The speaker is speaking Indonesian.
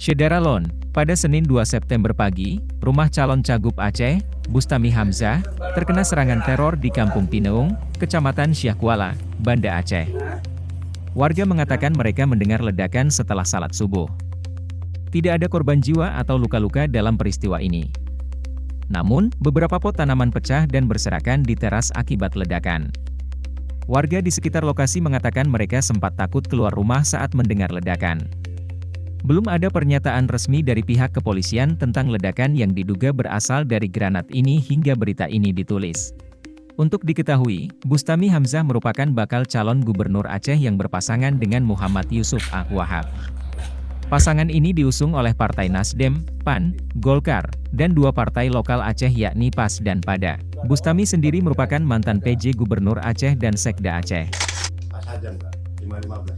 Syederalon, pada Senin 2 September pagi, rumah calon Cagup Aceh, Bustami Hamzah, terkena serangan teror di Kampung Pineung, Kecamatan Syahkuala, Banda Aceh. Warga mengatakan mereka mendengar ledakan setelah salat subuh. Tidak ada korban jiwa atau luka-luka dalam peristiwa ini. Namun, beberapa pot tanaman pecah dan berserakan di teras akibat ledakan. Warga di sekitar lokasi mengatakan mereka sempat takut keluar rumah saat mendengar ledakan. Belum ada pernyataan resmi dari pihak kepolisian tentang ledakan yang diduga berasal dari granat ini hingga berita ini ditulis. Untuk diketahui, Bustami Hamzah merupakan bakal calon gubernur Aceh yang berpasangan dengan Muhammad Yusuf Wahab. Pasangan ini diusung oleh Partai Nasdem, PAN, Golkar, dan dua partai lokal Aceh yakni PAS dan PADA. Bustami sendiri merupakan mantan PJ Gubernur Aceh dan Sekda Aceh. Pas aja enggak, 5.15 ya.